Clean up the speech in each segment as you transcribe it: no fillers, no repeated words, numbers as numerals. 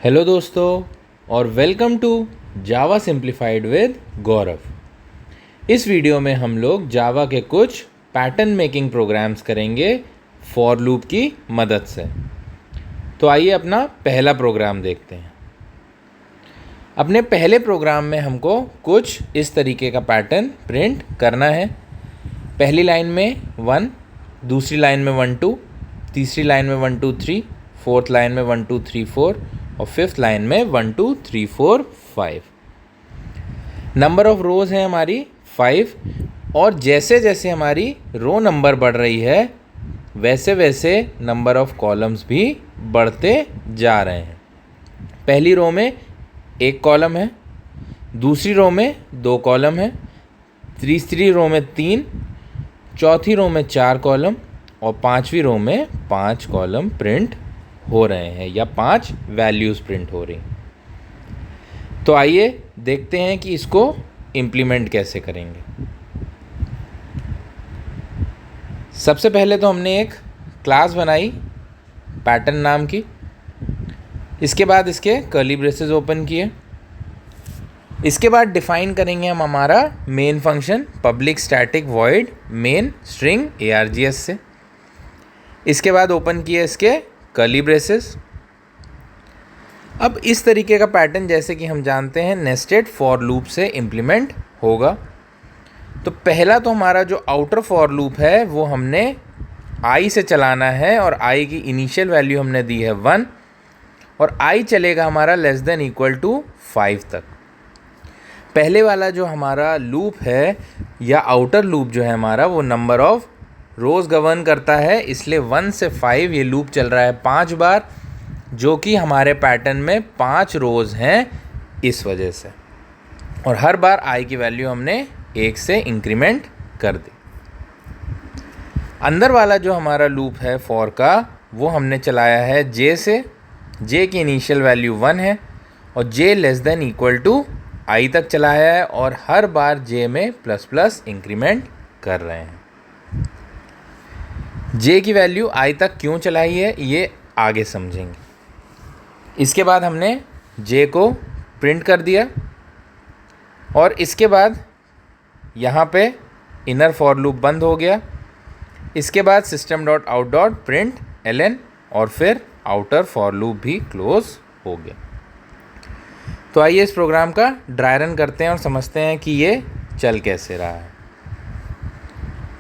Hello दोस्तों और welcome to Java simplified with Gaurav. इस वीडियो में हम लोग जावा के कुछ पैटर्न मेकिंग प्रोग्राम्स करेंगे फॉर लूप की मदद से। तो आइए अपना पहला प्रोग्राम देखते हैं। अपने पहले प्रोग्राम में हमको कुछ इस तरीके का पैटर्न प्रिंट करना है। पहली लाइन में 1, दूसरी लाइन में 1 2, तीसरी लाइन में 1 2 3, फोर्थ लाइन में 1 2 3 4 और फिफ्थ लाइन में 1 2 3 4 5। नंबर ऑफ रोज़ है हमारी 5 और जैसे जैसे हमारी रो नंबर बढ़ रही है वैसे वैसे नंबर ऑफ कॉलम्स भी बढ़ते जा रहे हैं। पहली रो में 1 कॉलम है, दूसरी रो में 2 कॉलम है, तीसरी रो में 3, चौथी रो में 4 कॉलम और पांचवी रो में 5 कॉलम प्रिंट हो रहे हैं या 5 वैल्यूज़ प्रिंट हो रही। तो आइए देखते हैं कि इसको इम्प्लीमेंट कैसे करेंगे। सबसे पहले तो हमने एक क्लास बनाई पैटर्न नाम की। इसके बाद इसके कर्ली ब्रेसेस ओपन किए। इसके बाद डिफाइन करेंगे हम हमारा main function public static void main string args से। इसके बाद ओपन किए इसके कर्ली ब्रेसेस। अब इस तरीके का पैटर्न जैसे कि हम जानते हैं नेस्टेड फॉर लूप से इम्प्लीमेंट होगा। तो पहला तो हमारा जो आउटर फॉर लूप है वो हमने i से चलाना है और i की इनिशियल वैल्यू हमने दी है 1 और i चलेगा हमारा लेस देन इक्वल टू 5 तक। पहले वाला जो हमारा लूप है या आउटर लूप जो है हमारा वो नंबर ऑफ रोज़ गवर्न करता है, इसलिए 1 से 5 ये लूप चल रहा है 5 बार, जो कि हमारे पैटर्न में 5 रोज़ हैं इस वजह से। और हर बार i की वैल्यू हमने 1 से इंक्रीमेंट कर दी। अंदर वाला जो हमारा लूप है फॉर का वो हमने चलाया है j से। j की इनिशियल वैल्यू 1 है और j less than equal to i तक चलाया है और हर बार j में प्लस प्लस इंक्रीमेंट कर रहे हैं। j की वैल्यू i तक क्यों चलाई है ये आगे समझेंगे। इसके बाद हमने j को प्रिंट कर दिया और इसके बाद यहाँ पे इनर फॉर लूप बंद हो गया। इसके बाद system dot out dot print ln और फिर आउटर फॉर लूप भी क्लोज हो गया। तो आइए इस प्रोग्राम का ड्राई रन करते हैं और समझते हैं कि ये चल कैसे रहा है।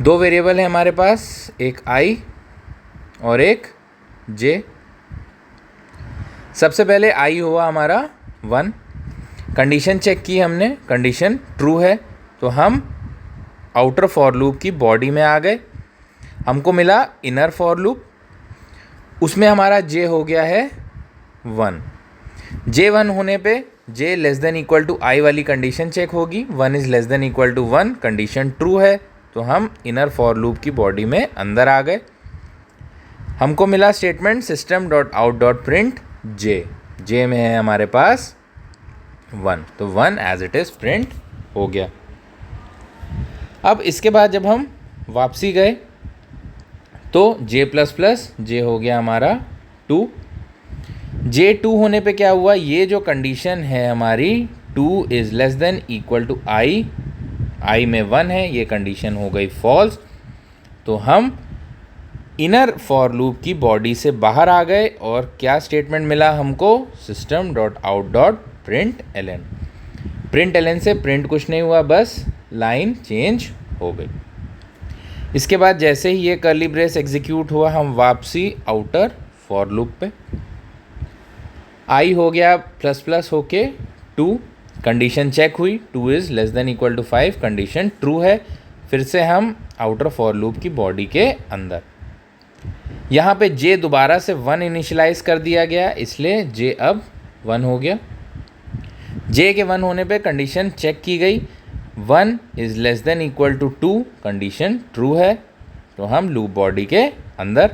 2 वेरिएबल है हमारे पास, एक i और एक j। सबसे पहले i हुआ हमारा 1। कंडीशन चेक की हमने, कंडीशन ट्रू है तो हम आउटर फॉर लूप की बॉडी में आ गए। हमको मिला इनर फॉर लूप, उसमें हमारा j हो गया है 1। j 1 होने पे j less than equal to i वाली कंडीशन चेक होगी। 1 is less than equal to 1, condition true है तो हम इनर फॉर लूप की बॉडी में अंदर आ गए। हमको मिला statement system dot out dot print j में है हमारे पास 1, तो 1 एज इट इज़ प्रिंट हो गया। अब इसके बाद जब हम वापसी गए तो j प्लस प्लस j हो गया हमारा 2। j 2 होने पे क्या हुआ, ये जो कंडीशन है हमारी 2 is less than equal to i में 1 है, ये कंडीशन हो गई फॉल्स। तो हम इनर फॉर लूप की बॉडी से बाहर आ गए और क्या स्टेटमेंट मिला हमको, system dot out dot print ln। Print ln से प्रिंट कुछ नहीं हुआ, बस लाइन चेंज हो गई। इसके बाद जैसे ही ये कर्ली ब्रेस एग्जीक्यूट हुआ हम वापसी आउटर फॉर लूप पे। i हो गया प्लस प्लस होके 2, कंडीशन चेक हुई 2 is less than equal to 5, condition true है। फिर से हम आउटर फॉर लूप की बॉडी के अंदर। यहाँ पे j दोबारा से 1 इनिशियलाइज कर दिया गया, इसलिए j अब 1 हो गया। j के 1 होने पे कंडीशन चेक की गई, 1 is less than equal to 2, condition true है तो हम लूप बॉडी के अंदर।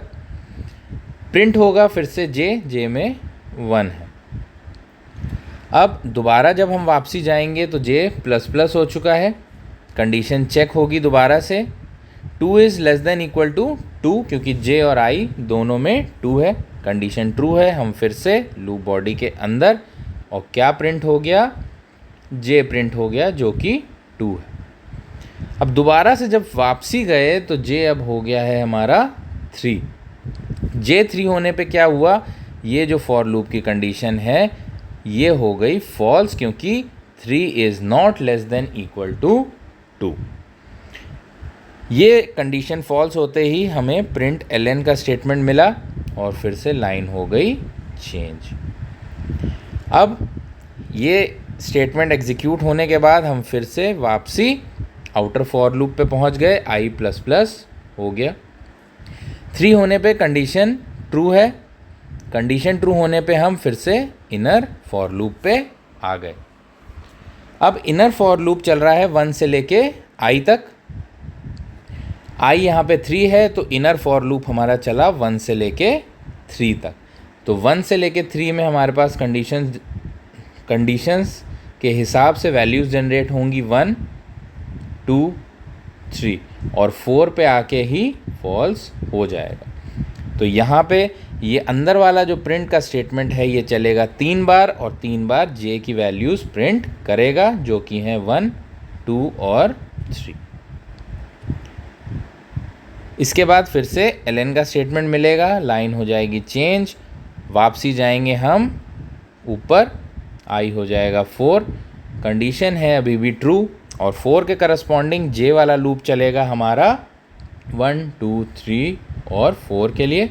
प्रिंट होगा फिर से j में 1 है। अब दोबारा जब हम वापसी जाएंगे तो j प्लस प्लस हो चुका है, कंडीशन चेक होगी दोबारा से 2 is less than equal to 2, क्योंकि j और i दोनों में 2 है, कंडीशन ट्रू है, हम फिर से लूप बॉडी के अंदर, और क्या प्रिंट हो गया, जे प्रिंट हो गया जो कि 2 है। अब दोबारा से जब वापसी गए तो जे अब हो गया है हमारा 3। जे 3 होने पे क्या हुआ, ये जो फॉर लूप की कंडीशन है ये हो गई फॉल्स, क्योंकि 3 is not less than equal to 2। ये कंडीशन फॉल्स होते ही हमें प्रिंट ln का स्टेटमेंट मिला और फिर से लाइन हो गई चेंज। अब ये स्टेटमेंट एग्जीक्यूट होने के बाद हम फिर से वापसी आउटर फॉर लूप पे पहुंच गए, i++ हो गया। 3 होने पे कंडीशन ट्रू है, कंडीशन ट्रू होने पे हम फिर से इनर फॉर लूप पे आ गए। अब इनर फॉर लूप चल रहा है 1 से लेके i तक। i यहाँ पे 3 है तो इनर फॉर लूप हमारा चला 1 से लेके 3 तक। तो 1 से लेके 3 में हमारे पास कंडीशंस के हिसाब से वैल्यूज़ जनरेट होंगी 1, 2, 3 और 4 पे आके ही फॉल्स हो जाएगा। तो यहाँ पे ये अंदर वाला जो प्रिंट का स्टेटमेंट है ये चलेगा 3 बार और 3 बार जे की वैल्यूज़ प्रिंट करेगा जो कि हैं 1, 2 और 3। इसके बाद फिर से ln का स्टेटमेंट मिलेगा, लाइन हो जाएगी चेंज, वापसी जाएंगे हम ऊपर, i हो जाएगा 4, कंडीशन है अभी भी ट्रू और 4 के करस्पॉन्डिंग जे वाला लूप चलेगा हमारा 1, 2, 3 और 4 के लिए,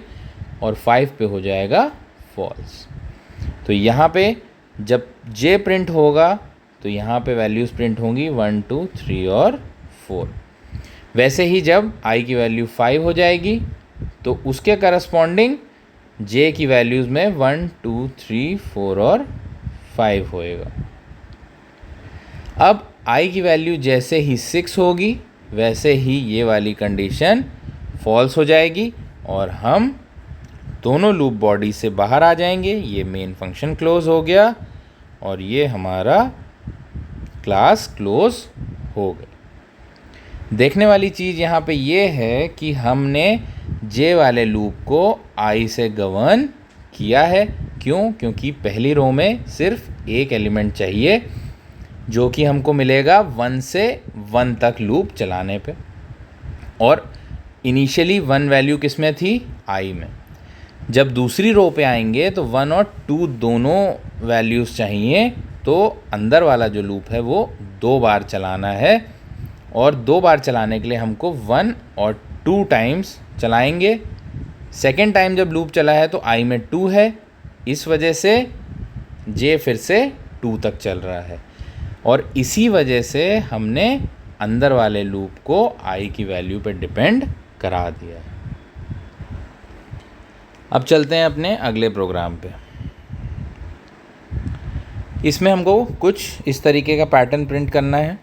और 5 पे हो जाएगा फॉल्स। तो यहाँ पे जब जे प्रिंट होगा तो यहाँ पे वैल्यूज़ प्रिंट होंगी 1, 2, 3 और 4। वैसे ही जब i की वैल्यू 5 हो जाएगी तो उसके करस्पॉन्डिंग j की वैल्यूज़ में 1, 2, 3, 4 और 5 होएगा। अब i की वैल्यू जैसे ही 6 होगी वैसे ही ये वाली कंडीशन फॉल्स हो जाएगी और हम दोनों लूप बॉडी से बाहर आ जाएंगे। ये मेन फंक्शन क्लोज हो गया और ये हमारा क्लास क्लोज हो गई। देखने वाली चीज़ यहाँ पे ये है कि हमने जे वाले लूप को i से गवर्न किया है। क्यों? क्योंकि पहली रो में सिर्फ एक एलिमेंट चाहिए जो कि हमको मिलेगा 1 से 1 तक लूप चलाने पे, और इनिशियली 1 वैल्यू किस में थी? i में। जब दूसरी रो पे आएंगे तो 1 और 2 दोनों वैल्यूज़ चाहिए, तो अंदर वाला जो लूप है वो 2 बार चलाना है, और 2 बार चलाने के लिए हमको 1 और 2 टाइम्स चलाएंगे। सेकेंड टाइम जब लूप चला है तो i में 2 है, इस वजह से j फिर से 2 तक चल रहा है, और इसी वजह से हमने अंदर वाले लूप को i की वैल्यू पे डिपेंड करा दिया है। अब चलते हैं अपने अगले प्रोग्राम पे। इसमें हमको कुछ इस तरीके का पैटर्न प्रिंट करना है।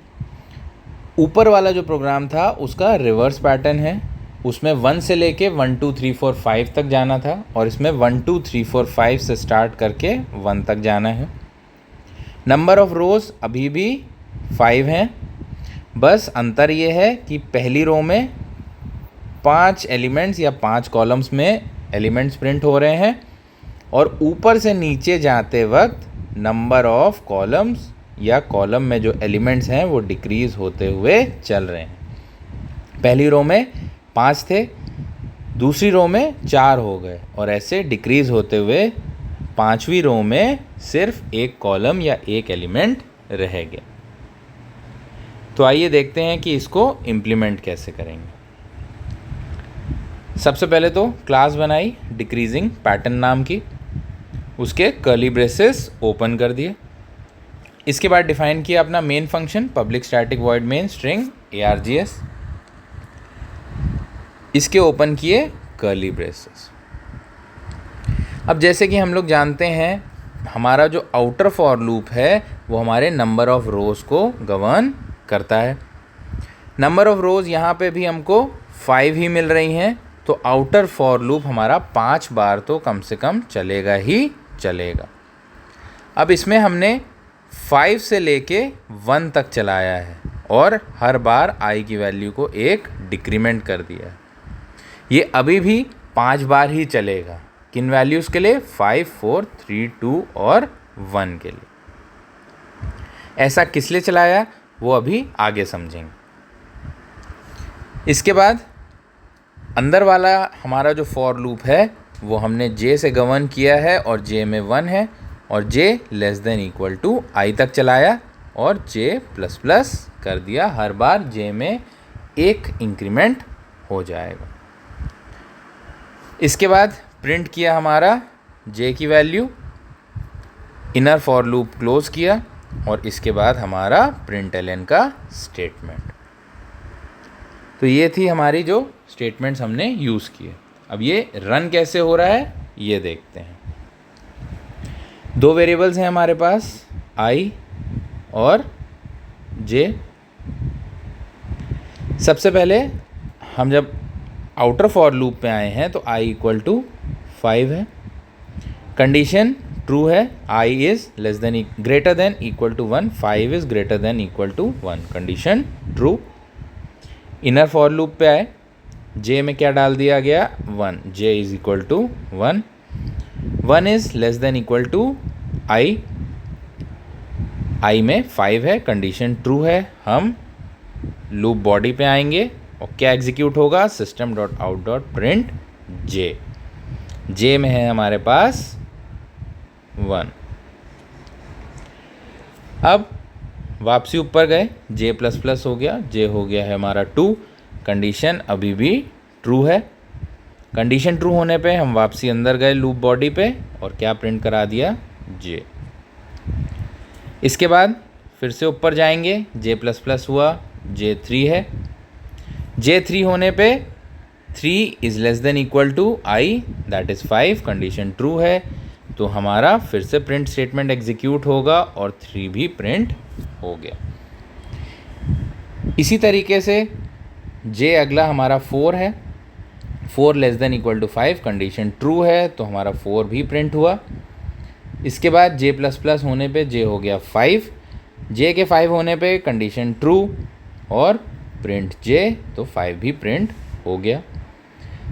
ऊपर वाला जो प्रोग्राम था उसका रिवर्स पैटर्न है, उसमें 1 से लेके 1, 2, 3, 4, 5 तक जाना था, और इसमें 1, 2, 3, 4, 5 से स्टार्ट करके 1 तक जाना है। नंबर ऑफ़ रोज़ अभी भी 5 हैं, बस अंतर ये है कि पहली रो में 5 एलिमेंट्स या 5 कॉलम्स में एलिमेंट्स प्रिंट हो रहे हैं, और ऊपर से नीचे जाते वक्त नंबर ऑफ़ कॉलम्स या कॉलम में जो एलिमेंट्स हैं वो डिक्रीज़ होते हुए चल रहे हैं। पहली रो में 5 थे, दूसरी रो में 4 हो गए, और ऐसे डिक्रीज़ होते हुए 5वीं रो में सिर्फ एक कॉलम या एक एलिमेंट रह गया। तो आइए देखते हैं कि इसको इम्प्लीमेंट कैसे करेंगे। सबसे पहले तो क्लास बनाई डिक्रीजिंग पैटर्न नाम की, उसके कर्ली ब्रेसेस ओपन कर दिए। इसके बाद डिफाइन किया अपना main function public static void main string args, इसके ओपन किए कर्ली ब्रेसेस। अब जैसे कि हम लोग जानते हैं हमारा जो आउटर फॉर लूप है वो हमारे नंबर ऑफ़ रोज़ को गवर्न करता है। नंबर ऑफ़ रोज़ यहाँ पे भी हमको 5 ही मिल रही हैं, तो आउटर फॉर लूप हमारा 5 बार तो कम से कम चलेगा ही चलेगा। अब इसमें हमने 5 से लेके 1 तक चलाया है और हर बार i की वैल्यू को एक डिक्रीमेंट कर दिया है। ये अभी भी 5 बार ही चलेगा। किन वैल्यूज़ के लिए? 5, 4, 3, 2 और 1 के लिए। ऐसा किस लिए चलाया वो अभी आगे समझेंगे। इसके बाद अंदर वाला हमारा जो फॉर लूप है वो हमने जे से गवर्न किया है और जे में 1 है और जे लेस देन इक्वल टू आई तक चलाया और जे प्लस प्लस कर दिया। हर बार जे में एक इंक्रीमेंट हो जाएगा। इसके बाद प्रिंट किया हमारा जे की value, inner for loop close किया और इसके बाद हमारा प्रिंट एल एन का स्टेटमेंट। तो ये थी हमारी जो स्टेटमेंट्स हमने यूज़ किए। अब ये रन कैसे हो रहा है ये देखते हैं। दो वेरिएबल्स हैं हमारे पास, आई और जे। सबसे पहले हम जब आउटर फॉर लूप पे आए हैं तो आई इक्वल टू 5 है, कंडीशन ट्रू है, i is less than greater than equal to 1, 5 is greater than equal to 1, condition true. Inner for loop पे आए, जे में क्या डाल दिया गया? 1, j is equal to 1, 1 is less than equal to i, i में 5 है, कंडीशन ट्रू है। हम लूप बॉडी पे आएंगे और क्या एग्जीक्यूट होगा? System dot out dot print j, j में है हमारे पास 1। अब वापसी ऊपर गए, जे प्लस प्लस हो गया, जे हो गया है हमारा 2, कंडीशन अभी भी ट्रू है। कंडीशन ट्रू होने पे हम वापसी अंदर गए लूप बॉडी पे और क्या प्रिंट करा दिया? जे। इसके बाद फिर से ऊपर जाएंगे, जे प्लस प्लस हुआ, जे 3 है, जे 3 होने पे 3 is less than equal to I that is 5, condition true है। तो हमारा फिर से प्रिंट स्टेटमेंट एग्जीक्यूट होगा और 3 भी प्रिंट हो गया। इसी तरीके से जे अगला हमारा 4 है, 4 less than equal to 5, condition true है तो हमारा 4 भी प्रिंट हुआ। इसके बाद जे प्लस प्लस होने पे जे हो गया 5, जे के 5 होने पे कंडीशन ट्रू और प्रिंट जे, तो 5 भी प्रिंट हो गया।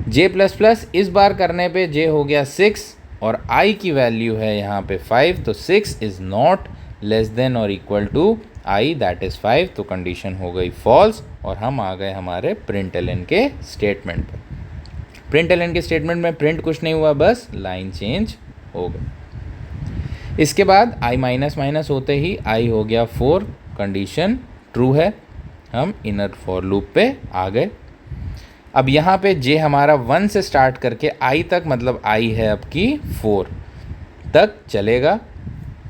जे प्लस प्लस इस बार करने पे जे हो गया 6 और आई की वैल्यू है यहाँ पे 5, तो 6 इज़ नॉट लेस देन और equal to I that is 5, तो कंडीशन हो गई फॉल्स और हम आ गए हमारे प्रिंट एल एन के स्टेटमेंट पर। प्रिंट एल एन के स्टेटमेंट में प्रिंट कुछ नहीं हुआ, बस लाइन चेंज हो गई। इसके बाद आई माइनस माइनस होते ही आई हो गया 4, कंडीशन ट्रू है। हम इनर फॉर लूप पे आ गए। अब यहाँ पे जे हमारा 1 से स्टार्ट करके आई तक, मतलब आई है अब की 4 तक चलेगा।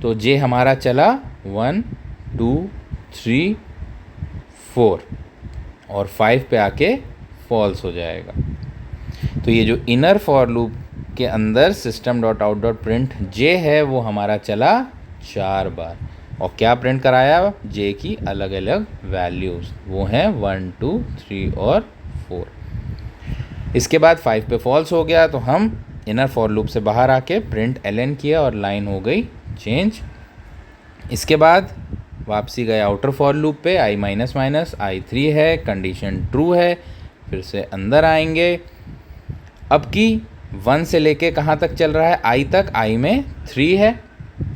तो जे हमारा चला 1, 2, 3, 4 और 5 पे आके फॉल्स हो जाएगा। तो ये जो इनर फॉर लूप के अंदर system dot out dot print j है वो हमारा चला 4 बार और क्या प्रिंट कराया? जे की अलग अलग वैल्यूज़, वो हैं 1, 2, 3 और 4। इसके बाद 5 पे फॉल्स हो गया तो हम इनर फॉर लूप से बाहर आके प्रिंट एल एन किया और लाइन हो गई चेंज। इसके बाद वापसी गए आउटर फॉर लूप पे, आई माइनस माइनस आई 3 है, कंडीशन ट्रू है। फिर से अंदर आएंगे, अब की 1 से लेके कहाँ तक चल रहा है? आई तक, आई में 3 है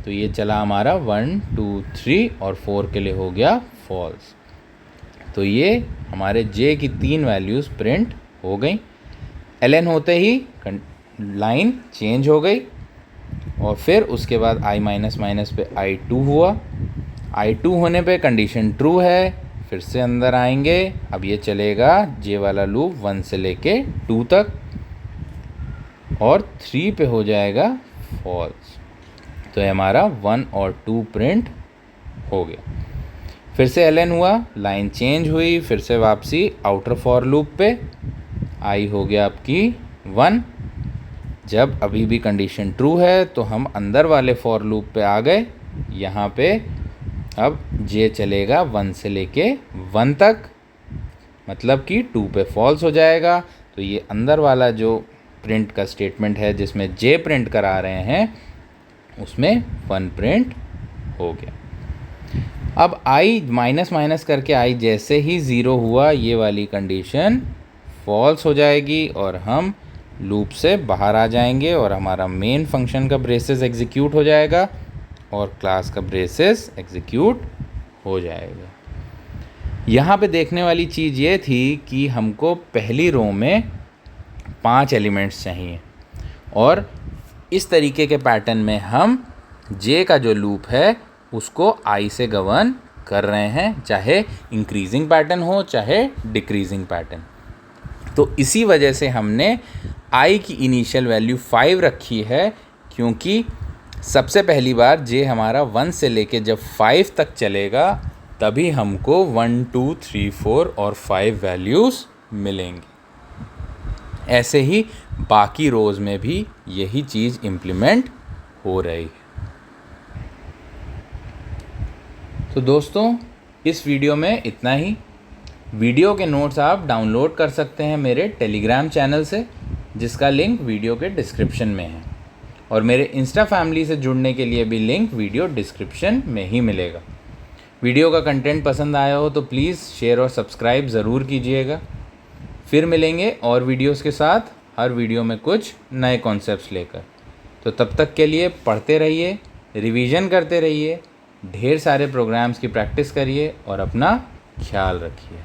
तो ये चला हमारा 1, 2, 3 और 4 के लिए हो गया फॉल्स। तो ये हमारे जे की 3 वैल्यूज़ प्रिंट हो गई। एल एन होते ही लाइन चेंज हो गई और फिर उसके बाद आई माइनस माइनस पे आई 2 हुआ। आई 2 होने पे कंडीशन ट्रू है। फिर से अंदर आएंगे, अब ये चलेगा जे वाला लूप 1 से लेके 2 तक और 3 पे हो जाएगा फॉल्स। तो ये हमारा 1 और 2 प्रिंट हो गया। फिर से एल एन हुआ, लाइन चेंज हुई, फिर से वापसी आउटर फॉर लूप पे, आई हो गया आपकी 1। जब अभी भी कंडीशन ट्रू है तो हम अंदर वाले फॉर लूप पे आ गए। यहाँ पे अब जे चलेगा 1 से लेके 1 तक, मतलब कि 2 पे फॉल्स हो जाएगा। तो ये अंदर वाला जो प्रिंट का स्टेटमेंट है जिसमें जे प्रिंट करा रहे हैं उसमें 1 प्रिंट हो गया। अब आई माइनस माइनस करके आई जैसे ही 0 हुआ ये वाली कंडीशन फॉल्स हो जाएगी और हम लूप से बाहर आ जाएंगे और हमारा मेन फंक्शन का ब्रेसेस एग्जीक्यूट हो जाएगा और क्लास का ब्रेसेस एग्जीक्यूट हो जाएगा। यहाँ पे देखने वाली चीज़ ये थी कि हमको पहली रो में 5 एलिमेंट्स चाहिए और इस तरीके के पैटर्न में हम जे का जो लूप है उसको आई से गवर्न कर रहे हैं, चाहे इंक्रीजिंग पैटर्न हो चाहे डिक्रीजिंग पैटर्न। तो इसी वजह से हमने आई की इनिशियल वैल्यू 5 रखी है, क्योंकि सबसे पहली बार जे हमारा 1 से लेके जब 5 तक चलेगा तभी हमको 1 2 3 4 और 5 वैल्यूज़ मिलेंगी। ऐसे ही बाकी रोज़ में भी यही चीज़ इम्प्लीमेंट हो रही है। तो दोस्तों इस वीडियो में इतना ही। वीडियो के नोट्स आप डाउनलोड कर सकते हैं मेरे टेलीग्राम चैनल से, जिसका लिंक वीडियो के डिस्क्रिप्शन में है, और मेरे इंस्टा फैमिली से जुड़ने के लिए भी लिंक वीडियो डिस्क्रिप्शन में ही मिलेगा। वीडियो का कंटेंट पसंद आया हो तो प्लीज़ शेयर और सब्सक्राइब ज़रूर कीजिएगा। फिर मिलेंगे और वीडियोस के साथ, हर वीडियो में कुछ नए कॉन्सेप्ट्स लेकर। तो तब तक के लिए पढ़ते रहिए, रिवीजन करते रहिए, ढेर सारे प्रोग्राम्स की प्रैक्टिस करिए और अपना ख्याल रखिए।